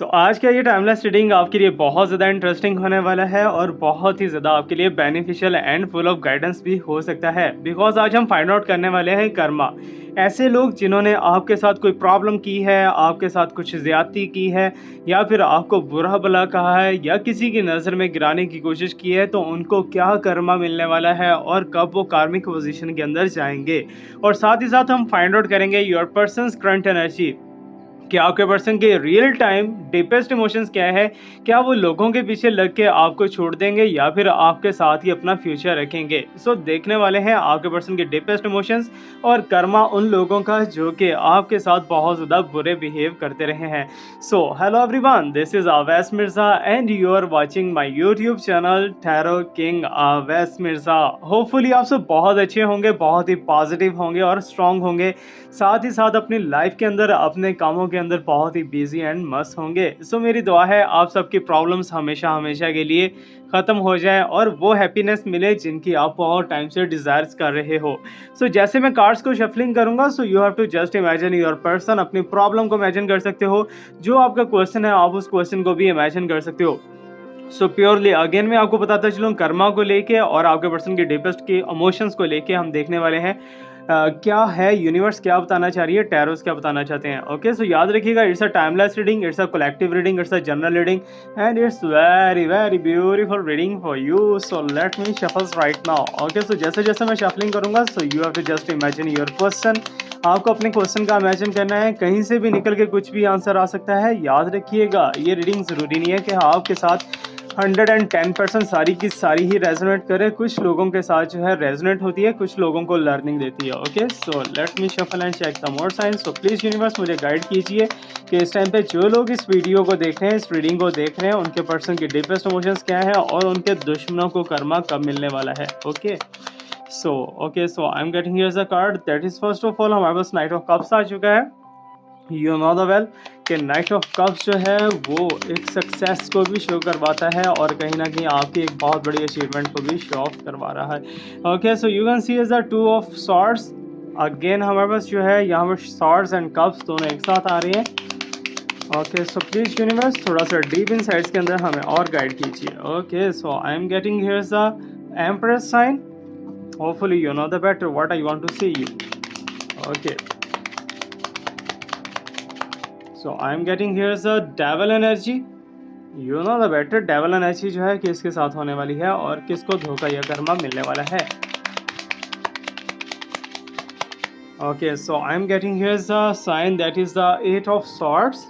आज का ये टाइमलेस रीडिंग आपके लिए बहुत ज़्यादा इंटरेस्टिंग होने वाला है और बहुत ही ज़्यादा आपके लिए beneficial and full of guidance भी हो सकता है। बिकॉज आज हम फाइंड आउट करने वाले हैं कर्मा। ऐसे लोग जिन्होंने आपके साथ कोई प्रॉब्लम की है, आपके साथ कुछ ज़्यादती की है, या फिर आपको बुरा भला कहा है, या किसी की नज़र में गिराने की कोशिश की है, तो उनको क्या कर्मा मिलने वाला है और कब वो कार्मिक पोजीशन के अंदर जाएंगे। और साथ ही साथ हम फाइंड आउट करेंगे योर पर्सनस करंट एनर्जी, कि आपके पर्सन के रियल टाइम डीपेस्ट इमोशंस क्या है। क्या वो लोगों के पीछे लग के आपको छोड़ देंगे या फिर आपके साथ ही अपना फ्यूचर रखेंगे। देखने वाले हैं आपके पर्सन के डीपेस्ट इमोशंस और कर्मा उन लोगों का जो कि आपके साथ बहुत ज़्यादा बुरे बिहेव करते रहे हैं। Hello everyone, this is Awais Mirza and you are watching my YouTube channel Tarot King Awais Mirza. Hopefully आप सब बहुत अच्छे होंगे, बहुत ही पॉजिटिव होंगे और स्ट्रांग होंगे। साथ ही साथ अपनी लाइफ के अंदर, अपने कामों के अंदर बहुत ही बिजी एंड मस्त होंगे। मेरी दुआ है आप सबकी प्रॉब्लम्स हमेशा हमेशा के लिए ख़त्म हो जाए और वो हैप्पीनेस मिले जिनकी आप बहुत टाइम से डिज़ायर्स कर रहे हो। जैसे मैं कार्ड्स को शफलिंग करूंगा, you have to just imagine your person. अपनी प्रॉब्लम को इमेजिन कर सकते हो, जो आपका क्वेश्चन है आप उस क्वेश्चन को भी इमेजिन कर सकते हो। प्योरली अगेन मैं आपको बताता चलूँ, कर्मा को लेके और आपके पर्सन के डीपेस्ट के इमोशंस को लेके हम देखने वाले हैं क्या है यूनिवर्स क्या बताना चाह रही है, टैरोस क्या बताना चाहते हैं। याद रखिएगा, it's a timeless reading, it's a collective reading, it's a general reading and it's very very beautiful reading for you. Let me shuffles right now. जैसे जैसे मैं शफलिंग करूंगा, you have to just imagine your question. आपको अपने question का imagine करना है, कहीं से भी निकल के कुछ भी आंसर आ सकता है। याद रखिएगा, ये रीडिंग ज़रूरी नहीं है कि आपके साथ 110% सारी की सारी ही रेजोनेट करे। कुछ लोगों के साथ जो है रेजोनेट होती है, कुछ लोगों को लर्निंग देती है। Let me shuffle and check the more signs. Please universe मुझे गाइड कीजिए कि इस टाइम पे जो लोग इस वीडियो को देख रहे हैं, इस रीडिंग को देख रहे हैं, उनके पर्सन के डीपेस्ट इमोशंस क्या है और उनके दुश्मनों को कर्मा कब मिलने वाला है। I am getting here the card that is first of all हमारे पास नाइट ऑफ कप्स आ चुका है। यू नो द वेल कि नाइट ऑफ कप्स जो है वो एक सक्सेस को भी शो करवाता है और कहीं ना कहीं आपकी एक बहुत बड़ी अचीवमेंट को भी शो ऑफ करवा रहा है। You can see is the two of swords. Again हमारे पास जो है यहाँ पर सॉर्ड्स एंड कप्स दोनों एक साथ आ रही हैं। प्लीज यूनिवर्स थोड़ा सा डीप इनसाइट्स के अंदर हमें और गाइड कीजिए। I am getting here the empress sign. Hopefully you know the better what I want to see you. I am getting here the devil energy. You know the better, devil energy जो है किसके साथ होने वाली है और किसको धोखा या कर्मा मिलने वाला है। I am getting here the sign that is the 8 of swords.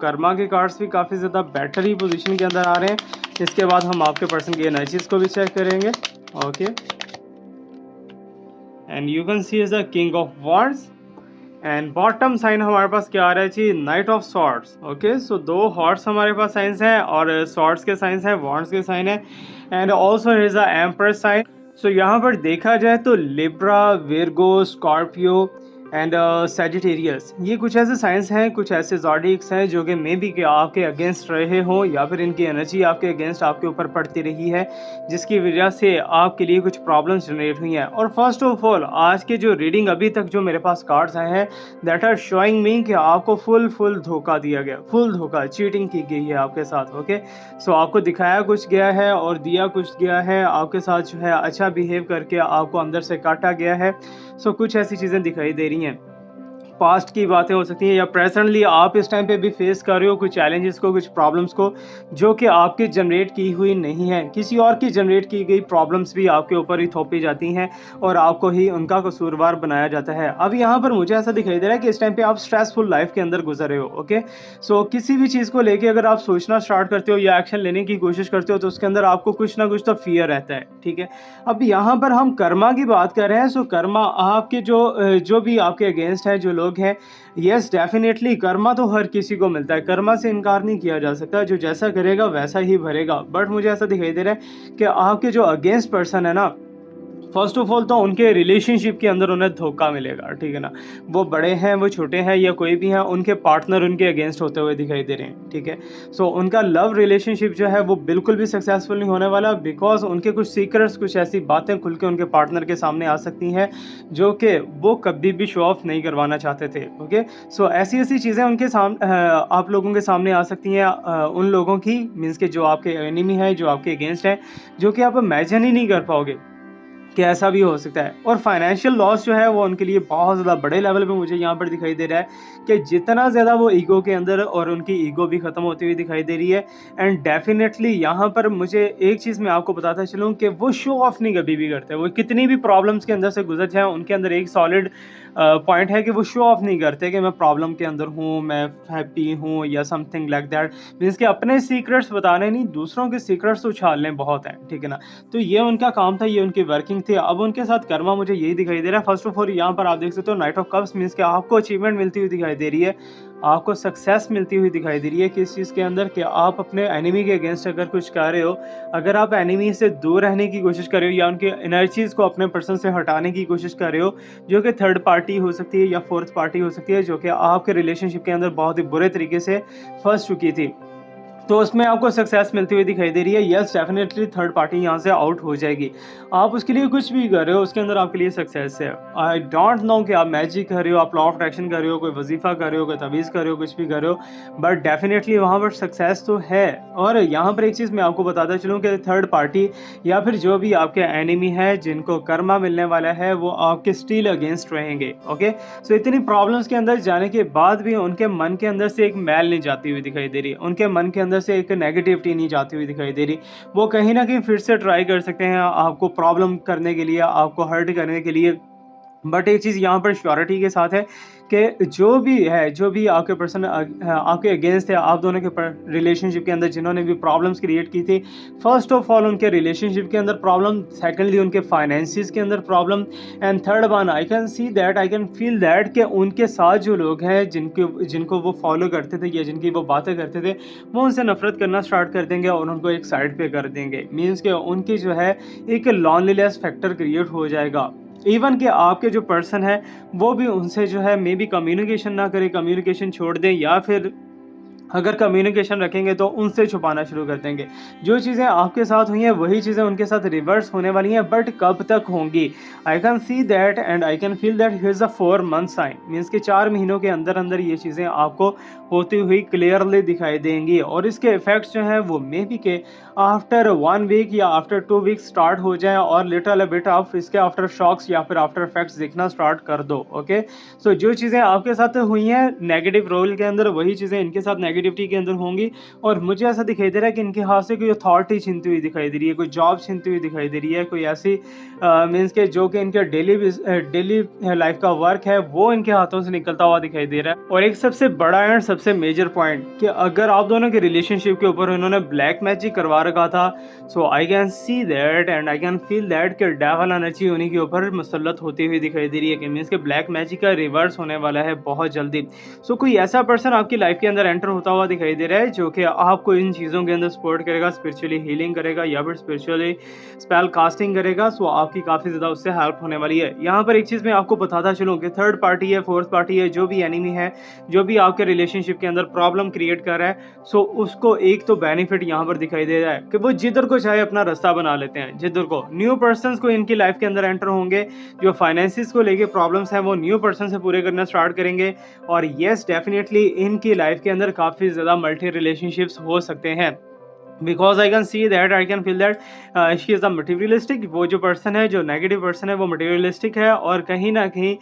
Karma के कार्ड्स भी काफ़ी ज़्यादा बेटर ही पोजीशन के अंदर आ रहे हैं। इसके बाद हम आपके पर्सन की एनर्जीज को भी चेक करेंगे। And you can see is the king of wands and bottom sign हमारे पास क्या आ रहा है जी, नाइट ऑफ सॉर्ड्स। दो हॉर्स हमारे पास साइंस हैं और सॉर्ड्स के साइंस हैं, वॉन्ड्स के साइन है and also is the empress sign. यहाँ पर देखा जाए तो Libra, Virgo, Scorpio and Sagittarius, ये कुछ ऐसे साइंस हैं, कुछ ऐसे ज़ॉडिक्स हैं जो कि मे बी कि आपके अगेंस्ट रहे हों या फिर इनकी एनर्जी आपके अगेंस्ट आपके ऊपर पड़ती रही है, जिसकी वजह से आपके लिए कुछ प्रॉब्लम्स जनरेट हुई हैं। और फर्स्ट ऑफ ऑल आज के जो रीडिंग अभी तक जो मेरे पास कार्ड्स आए हैं दैट आर शोइंग मी कि आपको फुल धोखा दिया गया, फुल धोखा, चीटिंग की गई है आपके साथ। आपको दिखाया कुछ गया है और दिया कुछ गया है, आपके साथ जो है अच्छा बिहेव करके आपको अंदर से काटा गया है। कुछ ऐसी चीज़ें दिखाई दे रही हैं। पास्ट की बातें हो सकती हैं या प्रेजेंटली आप इस टाइम पे भी फेस कर रहे हो कुछ चैलेंजेस को, कुछ प्रॉब्लम्स को जो कि आपकी जनरेट की हुई नहीं है, किसी और की जनरेट की गई प्रॉब्लम्स भी आपके ऊपर ही थोपी जाती हैं और आपको ही उनका कसूरवार बनाया जाता है। अब यहाँ पर मुझे ऐसा दिखाई दे रहा है कि इस टाइम पे आप स्ट्रेसफुल लाइफ के अंदर गुजर रहे हो। किसी भी चीज़ को लेके अगर आप सोचना स्टार्ट करते हो या एक्शन लेने की कोशिश करते हो तो उसके अंदर आपको कुछ ना कुछ तो फियर रहता है। ठीक है, अब यहाँ पर हम कर्मा की बात कर रहे हैं। कर्मा आपके जो भी आपके अगेंस्ट है जो लोग हैं, यस डेफिनेटली कर्मा तो हर किसी को मिलता है, कर्मा से इनकार नहीं किया जा सकता, जो जैसा करेगा वैसा ही भरेगा। बट मुझे ऐसा दिखाई दे रहा है कि आपके जो अगेंस्ट पर्सन है ना, फर्स्ट ऑफ ऑल तो उनके रिलेशनशिप के अंदर उन्हें धोखा मिलेगा, ठीक है ना। वो बड़े हैं, वो छोटे हैं या कोई भी हैं, उनके पार्टनर उनके अगेंस्ट होते हुए दिखाई दे रहे हैं, ठीक है। सो उनका लव रिलेशनशिप जो है वो बिल्कुल भी सक्सेसफुल नहीं होने वाला, बिकॉज उनके कुछ सीक्रेट्स, कुछ ऐसी बातें खुल के उनके पार्टनर के सामने आ सकती हैं जो कि वो कभी भी शो ऑफ नहीं करवाना चाहते थे, ओके। सो ऐसी ऐसी चीज़ें उनके सामने आप लोगों के सामने आ सकती हैं, उन लोगों की, मीन्स के जो आपके एनिमी है, जो आपके अगेंस्ट है, जो कि आप इमेजिन ही नहीं कर पाओगे कि ऐसा भी हो सकता है। और फाइनेंशियल लॉस जो है वो उनके लिए बहुत ज़्यादा बड़े लेवल पे मुझे यहाँ पर दिखाई दे रहा है कि जितना ज़्यादा वो ईगो के अंदर, और उनकी ईगो भी ख़त्म होती हुई दिखाई दे रही है। एंड डेफिनेटली यहाँ पर मुझे एक चीज़ मैं आपको बताता चलूँ कि वो शो ऑफ नहीं कभी भी करते। वो कितनी भी प्रॉब्लम्स के अंदर से गुजर जाए, उनके अंदर एक सॉलिड पॉइंट है कि वो शो ऑफ नहीं करते कि मैं प्रॉब्लम के अंदर हूँ, मैं हैप्पी हूँ या समथिंग लाइक दैट। मीन्स कि अपने सीक्रेट्स बताने नहीं, दूसरों के सीक्रेट्स उछालने बहुत हैं, ठीक है ना। तो ये उनका काम था, ये उनकी वर्किंग थी। अब उनके साथ कर्मा मुझे यही दिखाई दे रहा है। फर्स्ट ऑफ ऑल यहाँ पर आप देख सकते हो नाइट ऑफ कप्स, मीन्स कि आपको अचीवमेंट मिलती हुई दिखाई दे रही है, आपको सक्सेस मिलती हुई दिखाई दे रही है। किस चीज़ के अंदर कि आप अपने एनिमी के अगेंस्ट अगर कुछ कर रहे हो, अगर आप एनिमी से दूर रहने की कोशिश कर रहे हो या उनकी एनर्जीज को अपने पर्सन से हटाने की कोशिश कर रहे हो, जो कि थर्ड पार्टी हो सकती है या फोर्थ पार्टी हो सकती है, जो कि आपके रिलेशनशिप के अंदर बहुत ही बुरे तरीके से फंस चुकी थी, तो उसमें आपको सक्सेस मिलती हुई दिखाई दे रही है। यस, डेफिनेटली थर्ड पार्टी यहाँ से आउट हो जाएगी। आप उसके लिए कुछ भी कर रहे हो, उसके अंदर आपके लिए सक्सेस है। आई डोंट नो कि आप मैजिक कर रहे हो, आप लॉ ऑफ अट्रैक्शन कर रहे हो, कोई वजीफा कर रहे हो, कोई तवीज़ कर रहे हो, कुछ भी कर रहे हो, बट डेफिनेटली वहाँ पर सक्सेस तो है। और यहाँ पर एक चीज़ मैं आपको बताता चलूँ कि थर्ड पार्टी या फिर जो भी आपके एनिमी है, जिनको कर्मा मिलने वाला है, वो आपके स्टील अगेंस्ट रहेंगे, ओके। सो इतनी प्रॉब्लम्स के अंदर जाने के बाद भी उनके मन के अंदर से एक मैल नहीं जाती हुई दिखाई दे रही, उनके मन के अंदर से एक नेगेटिविटी नहीं जाती हुई दिखाई दे रही। वो कहीं ना कहीं फिर से ट्राई कर सकते हैं आपको प्रॉब्लम करने के लिए, आपको हर्ट करने के लिए, बट एक चीज़ यहाँ पर श्योरिटी के साथ है कि जो भी है, जो भी आपके पर्सन आपके अगेंस्ट है, आप दोनों के रिलेशनशिप के अंदर जिन्होंने भी प्रॉब्लम्स क्रिएट की थी, फर्स्ट ऑफ ऑल उनके रिलेशनशिप के अंदर प्रॉब्लम, सेकेंडली उनके फाइनेंसिस के अंदर problem, and third one I can see that, I can feel that कि उनके साथ जो लोग हैं जिनको वो फॉलो करते थे या जिनकी वो बातें करते थे, वो उनसे नफरत करना स्टार्ट कर देंगे और उनको एक साइड पे कर देंगे। मीन्स कि उनकी जो है एक लॉनलीनेस फैक्टर क्रिएट हो जाएगा। इवन कि आपके जो पर्सन है वो भी उनसे जो है मे बी कम्युनिकेशन ना करे, कम्युनिकेशन छोड़ दें, या फिर अगर कम्युनिकेशन रखेंगे तो उनसे छुपाना शुरू कर देंगे। जो चीज़ें आपके साथ हुई हैं वही चीज़ें उनके साथ रिवर्स होने वाली हैं, बट कब तक होंगी? I can see that and I can feel that here is a 4 month sign, means कि 4 महीनों के अंदर अंदर ये चीज़ें आपको होती हुई क्लियरली दिखाई देंगी। और इसके इफेक्ट्स जो हैं वो मे बी के आफ्टर 1 वीक या आफ्टर 2 वीक्स स्टार्ट हो जाए, और लिटिल बिट ऑफ इसके आफ्टर शॉक्स या फिर आफ्टर इफेक्ट्स दिखना स्टार्ट कर दो, ओके। सो जो चीज़ें आपके साथ हुई हैं नेगेटिव रोल के अंदर, वही चीज़ें इनके साथ नेगेटिविटी के अंदर होंगी। और मुझे ऐसा दिखाई दे रहा है कि इनके हाथ से कोई अथॉरिटी छीनती हुई दिखाई दे रही है, कोई जॉब छीनती हुई दिखाई दे रही है, कोई ऐसी मीन्स के जो कि इनके डेली लाइफ का वर्क है वो इनके हाथों से निकलता हुआ दिखाई दे रहा है। और एक सबसे बड़ा एंड सबसे मेजर पॉइंट कि अगर आप दोनों के रिलेशनशिप के ऊपर इन्होंने ब्लैक मैजिक करवा रखा था, so I can see that and I can feel that कि डेविल एनर्जी उन्हीं के ऊपर मुसल्लत होती हुई दिखाई दे रही है, कि मीन्स के ब्लैक मैजिक का रिवर्स होने वाला है बहुत जल्दी। सो कोई ऐसा पर्सन आपकी लाइफ के अंदर एंटर होता हुआ दिखाई दे रहा है जो कि आपको इन चीज़ों के अंदर सपोर्ट करेगा, स्पिरिचुअली हीलिंग करेगा या फिर स्पिरिचुअली स्पेल कास्टिंग करेगा। सो आपकी काफ़ी ज़्यादा उससे हेल्प होने वाली है। यहाँ पर एक चीज़ मैं आपको बताता चलूँ कि थर्ड पार्टी है, फोर्थ पार्टी है, जो भी एनिमी है, जो भी आपके रिलेशनशिप के अंदर प्रॉब्लम क्रिएट कर रहा है, सो उसको एक तो बेनिफिट यहाँ पर दिखाई दे रहा है कि वो जिधर को चाहे अपना रास्ता बना लेते हैं। जिधर को न्यू पर्सन्स को इनकी लाइफ के अंदर एंटर होंगे, जो फाइनेंसिस को लेके प्रॉब्लम्स हैं वो न्यू पर्सन से पूरे करना स्टार्ट करेंगे। और येस, डेफिनेटली इनकी लाइफ के अंदर काफ़ी ज़्यादा मल्टी रिलेशनशिप्स हो सकते हैं, because I can see that, I can feel that she is a materialistic. वो जो पर्सन है, जो नेगेटिव पर्सन है, वो मटेरियलिस्टिक है। और कहीं ना कहीं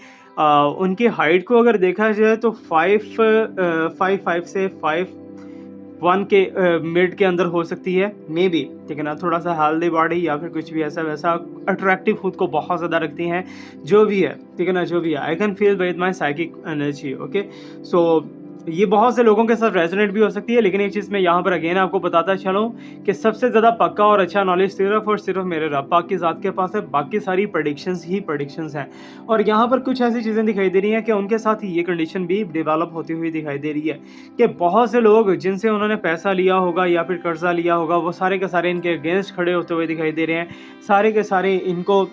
उनकी हाइट को अगर देखा जाए तो 5'5" से 5'1" के मिड के अंदर हो सकती है मे बी, ठीक है ना। थोड़ा सा हेल्दी बॉडी या फिर कुछ भी ऐसा वैसा, अट्रैक्टिव खुद को बहुत ज़्यादा रखती हैं, जो भी है, ठीक है ना, जो भी है। I can feel with my psychic energy, okay. So ये बहुत से लोगों के साथ रेजोनेट भी हो सकती है, लेकिन एक चीज़ मैं यहाँ पर अगेन आपको बताता चलूँ कि सबसे ज़्यादा पक्का और अच्छा नॉलेज सिर्फ और सिर्फ मेरे रब पाक की ज़ात के पास है। बाकी सारी प्रेडिक्शंस ही प्रेडिक्शंस हैं। और यहाँ पर कुछ ऐसी चीज़ें दिखाई दे रही हैं कि उनके साथ ये कंडीशन भी डेवलप होती हुई दिखाई दे रही है कि बहुत से लोग जिनसे उन्होंने पैसा लिया होगा या फिर कर्जा लिया होगा, वो सारे के सारे इनके अगेंस्ट खड़े होते हुए दिखाई दे रहे हैं। सारे के सारे इनको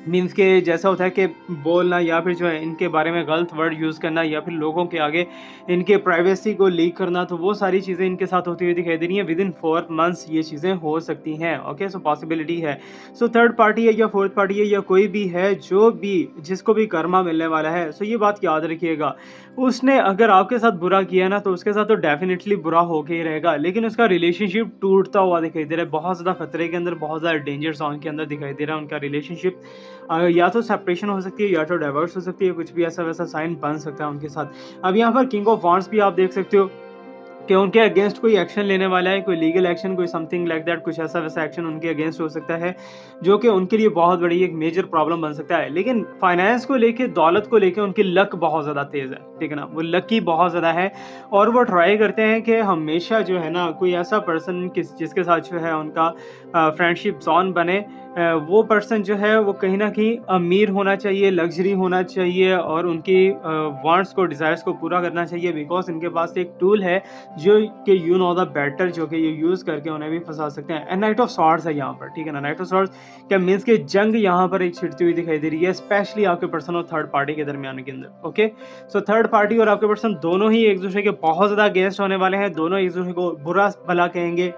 मीन्स के जैसा होता है कि बोलना या फिर जो है इनके बारे में गलत वर्ड यूज़ करना या फिर लोगों के आगे इनके प्राइवेसी को लीक करना, तो वो सारी चीज़ें इनके साथ होती हुई दिखाई दे रही हैं। विद इन 4 मंथ्स ये चीज़ें हो सकती हैं। ओके, सो पॉसिबिलिटी है। सो थर्ड पार्टी है या फोर्थ पार्टी है या कोई भी है, जो भी जिसको भी कर्मा मिलने वाला है, सो ये बात याद रखिएगा, उसने अगर आपके साथ बुरा किया ना, तो उसके साथ तो डेफिनेटली बुरा होके ही रहेगा, लेकिन उसका रिलेशनशिप टूटता हुआ दिखाई दे रहा है, बहुत ज़्यादा खतरे के अंदर, बहुत ज़्यादा डेंजर जोन के अंदर दिखाई दे रहा है उनका रिलेशनशिप। या तो सेपरेशन हो सकती है या तो डाइवोर्स हो सकती है, कुछ भी ऐसा वैसा साइन बन सकता है उनके साथ। अब यहाँ पर किंग ऑफ वांड्स भी आप देख सकते हो कि उनके अगेंस्ट कोई एक्शन लेने वाला है, कोई लीगल एक्शन, कोई समथिंग लाइक दैट, कुछ ऐसा वैसा एक्शन उनके अगेंस्ट हो सकता है, जो कि उनके लिए बहुत बड़ी एक मेजर प्रॉब्लम बन सकता है। लेकिन फाइनेंस को लेके, दौलत को लेके उनकी लक बहुत ज़्यादा तेज़ है, ठीक है ना, वो लकी बहुत ज़्यादा है, और वो ट्राई करते हैं कि हमेशा जो है ना कोई ऐसा पर्सन जिसके साथ जो है उनका फ्रेंडशिप जोन बने, वो पर्सन जो है वो कहीं ना कहीं अमीर होना चाहिए, लग्जरी होना चाहिए, और उनकी वांट्स को, डिज़ायर्स को पूरा करना चाहिए, बिकॉज इनके पास एक टूल है जो कि यू नो द बेटर, जो कि ये यूज़ करके उन्हें भी फंसा सकते हैं। एंड नाइट ऑफ सॉर्ड्स है यहाँ पर, ठीक है ना, नाइट ऑफ सॉर्ड्स क्या मीन्स कि जंग यहाँ पर एक छिड़ती हुई दिखाई दे रही है, स्पेशली आपके पर्सन और थर्ड पार्टी के दरमियान के अंदर। ओके, सो थर्ड पार्टी और आपके पर्सन दोनों ही एक दूसरे के बहुत ज़्यादा अगेंस्ट होने वाले हैं, दोनों एक दूसरे को बुरा भला कहेंगे,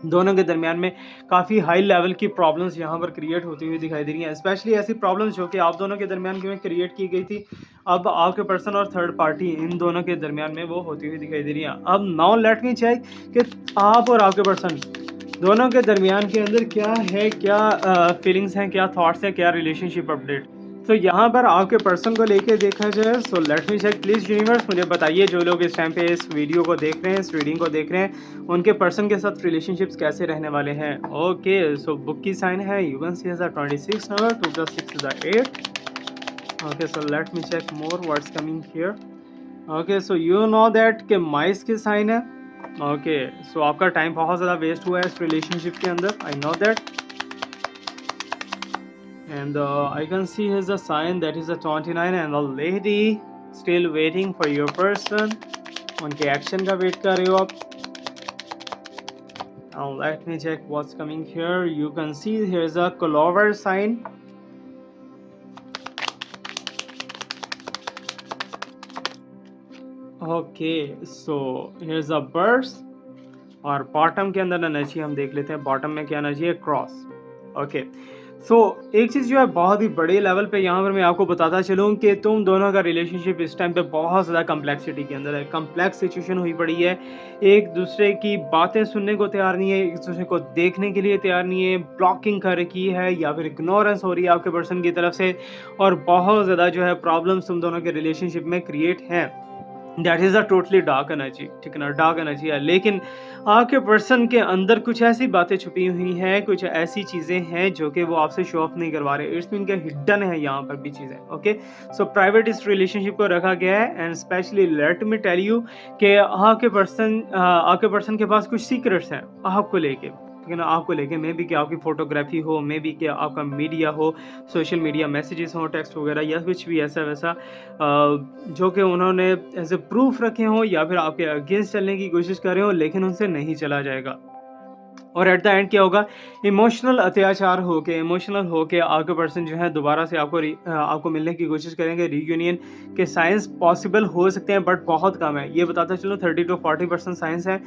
दोनों के दरमियान में काफ़ी हाई लेवल की प्रॉब्लम्स यहाँ पर क्रिएट होती हुई दिखाई दे रही हैं, स्पेशली ऐसी प्रॉब्लम्स जो कि आप दोनों के दरमियान में क्रिएट की गई थी, अब आपके पर्सन और थर्ड पार्टी इन दोनों के दरमियान में वो होती हुई दिखाई दे रही हैं। अब नाउ लेट मी चेक कि आप और आपके पर्सन दोनों के दरमियान के अंदर क्या है, क्या फीलिंग्स हैं, क्या थॉट्स हैं, क्या रिलेशनशिप अपडेट। तो यहाँ पर आपके पर्सन को लेके देखा जाए, so let me check please universe, मुझे बताइए जो लोग इस टाइम पे इस वीडियो को देख रहे हैं, इस रीडिंग को देख रहे हैं, उनके पर्सन के साथ रिलेशनशिप्स कैसे रहने वाले हैं। ओके, सो बुक की साइन है, you can see 26 number, 2 + 6 is 8। Okay, so let me check more what's coming here. Okay, so you know that कि माइस की साइन है। ओके, सो आपका टाइम बहुत ज़्यादा वेस्ट हुआ है इस रिलेशनशिप के अंदर, I know that. And I can see here's a sign that is a 29 and a lady still waiting for your person. उनके एक्शन का वेट कर रहे हो आप। Now let me check what's coming here. You can see here's a clover sign. Okay, so here's a birds. और bottom के अंदर energy हम देख लेते हैं, बॉटम में क्या एनर्जी है, क्रॉस। ओके, सो एक चीज़ जो है बहुत ही बड़े लेवल पे यहाँ पर मैं आपको बताता चलूँ कि तुम दोनों का रिलेशनशिप इस टाइम पे बहुत ज़्यादा कम्प्लेक्सिटी के अंदर है, कम्प्लेक्स सिचुएशन हुई पड़ी है, एक दूसरे की बातें सुनने को तैयार नहीं है, एक दूसरे को देखने के लिए तैयार नहीं है, ब्लॉकिंग कर रखी है या फिर इग्नोरेंस हो रही है आपके पर्सन की तरफ से, और बहुत ज़्यादा जो है प्रॉब्लम्स तुम दोनों के रिलेशनशिप में क्रिएट हैं। That is a totally dark energy, ठीक है ना, डार्क एनर्जी है। लेकिन आपके पर्सन के अंदर कुछ ऐसी बातें छुपी हुई हैं, कुछ ऐसी चीज़ें हैं जो कि वो आपसे शो ऑफ नहीं करवा रहे, इट्स मीन के हिडन है यहाँ पर भी चीज़ें। ओके, सो प्राइवेट इस रिलेशनशिप को रखा गया है, and specially let me tell you कि आपके पर्सन के पास कुछ सीक्रेट्स हैं आपको लेके, ठीक है ना, आपको लेके, मे बी कि आपकी फोटोग्राफी हो, मे बी कि आपका मीडिया हो, सोशल मीडिया मैसेजेस हो, टेक्स्ट वगैरह, या कुछ भी ऐसा वैसा जो कि उन्होंने एज ए प्रूफ रखे हों या फिर आपके अगेंस्ट चलने की कोशिश कर रहे हो, लेकिन उनसे नहीं चला जाएगा। और एट द एंड क्या होगा, इमोशनल अत्याचार होके, इमोशनल होके आपके पर्सन जो है दोबारा से आपको मिलने की कोशिश करेंगे। रीयूनियन के साइंस पॉसिबल हो सकते हैं बट बहुत कम है, ये बताता चलो 30 to 40% साइंस है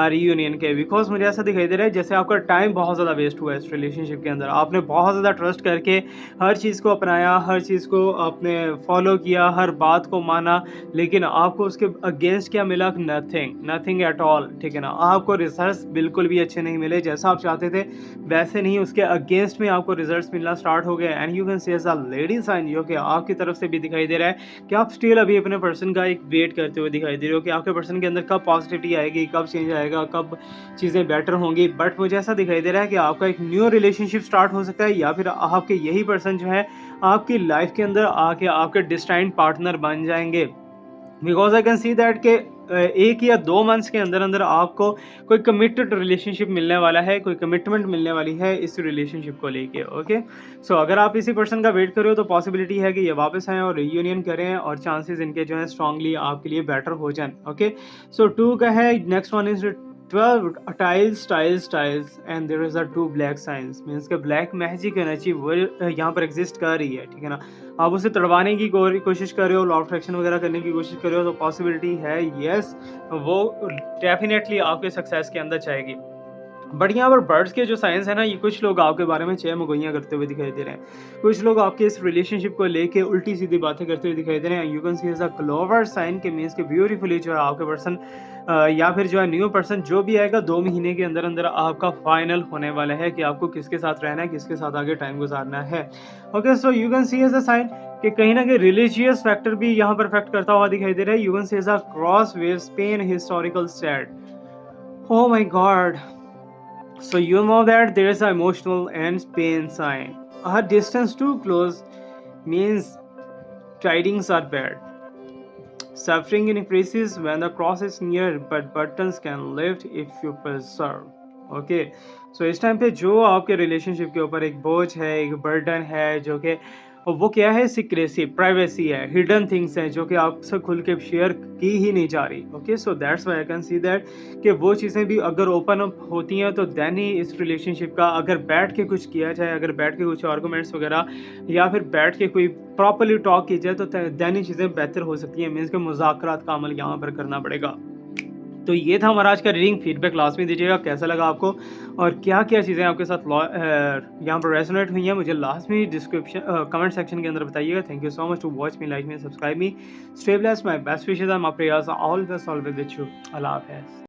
रीयूनियन के, बिकॉज मुझे ऐसा दिखाई दे रहा है जैसे आपका टाइम बहुत ज़्यादा वेस्ट हुआ है इस रिलेशनशिप के अंदर, आपने बहुत ज़्यादा ट्रस्ट करके हर चीज़ को अपनाया, हर चीज़ को आपने फॉलो किया, हर बात को माना, लेकिन आपको उसके अगेंस्ट क्या मिला, नथिंग एट ऑल, ठीक है ना, आपको रिजल्ट्स बिल्कुल भी अच्छे नहीं मिले, जैसा आप चाहते थे वैसे नहीं, उसके अगेंस्ट में आपको रिजल्ट्स मिलना स्टार्ट हो गए। And you can see as a lady sign, जो कि आपकी तरफ से भी दिखाई दे रहा है कि आप स्टिल अभी अपने पर्सन का एक वेट करते हुए दिखाई दे रहे हो कि आपके पर्सन के अंदर कब पॉजिटिविटी आएगी, कब चेंज आएगा, कब चीज़ें बेटर होंगी। बट मुझे ऐसा दिखाई दे रहा है कि आपका एक न्यू रिलेशनशिप स्टार्ट हो सकता है, या फिर आपके यही पर्सन जो है आपकी लाइफ के अंदर आके आपके डिस्टाइंड पार्टनर बन जाएंगे, because I can see that के 1 या 2 मंथ्स के अंदर अंदर आपको कोई कमिटेड रिलेशनशिप मिलने वाला है, कोई कमिटमेंट मिलने वाली है इस रिलेशनशिप को लेके। ओके, सो अगर आप इसी पर्सन का वेट कर रहे हो तो पॉसिबिलिटी है कि ये वापस आएँ और रियूनियन करें, और चांसेस इनके जो है स्ट्रांगली आपके लिए बेटर हो जाएं। ओके, सो 2 का है, next one is 12 tiles and there is a 2 black signs means के ब्लैक मैजिक एनर्जी वो यहाँ पर एग्जिस्ट कर रही है, ठीक है ना। आप उसे तड़वाने की कोशिश कर रहे हो, लॉ ऑफ अट्रैक्शन वगैरह करने की कोशिश कर रहे हो, तो पॉसिबिलिटी है यस वो डेफिनेटली आपके सक्सेस के अंदर जाएगी। बट यहाँ पर बर्ड्स के जो साइंस है ना, ये कुछ लोग आपके बारे में छह मगोइयाँ करते हुए दिखाई दे रहे हैं। कुछ लोग आपके इस रिलेशनशिप को लेके उल्टी सीधी बातें करते हुए दिखाई दे रहे हैं। You can see as a clover sign के मीन्स के ब्यूटीफुली जो है आपके पर्सन या फिर जो है न्यू पर्सन जो भी आएगा 2 महीने के अंदर अंदर आपका फाइनल होने वाला है कि आपको किसके साथ रहना है, किसके साथ आगे टाइम गुजारना है। Okay, so you can see as a sign कि कहीं ना कहीं रिलीजियस फैक्टर भी यहाँ पर इफेक्ट करता हुआ दिखाई दे रहा है। You can see as a cross wave Spain historical state. Oh my God, so you know that there is an emotional and pain sign. A distance too close means tidings are bad. Suffering increases when the cross is near, but buttons can lift if you persevere. Okay, so इस time पे जो आपके relationship के ऊपर एक बोझ है, एक बर्डन है, जो कि वो क्या है, सीक्रेसी, प्राइवेसी है, हिडन थिंग्स हैं जो कि आपसे खुल के शेयर की ही नहीं जा रही। Okay, so that's why I can see that कि वो चीज़ें भी अगर ओपन अप होती हैं तो देन ही इस रिलेशनशिप का अगर बैठ के कुछ किया जाए, अगर बैठ के कुछ आर्गूमेंट्स वगैरह या फिर बैठ के कोई प्रॉपरली टॉक की जाए तो देन ही चीज़ें बेहतर हो सकती हैं। मीन्स के मुज़ाकरात का अमल यहाँ पर करना पड़ेगा। तो ये था हमारा आज का रीडिंग। फीडबैक लास्ट में दीजिएगा कैसा लगा आपको और क्या क्या चीज़ें आपके साथ यहाँ पर रेजोनेट हुई हैं, मुझे लास्ट में डिस्क्रिप्शन कमेंट सेक्शन के अंदर बताइएगा। Thank you so much to watch me, like me, subscribe me, stay blessed, my best wishes, I am prayers always with you. अल्लाह हाफ़िज़।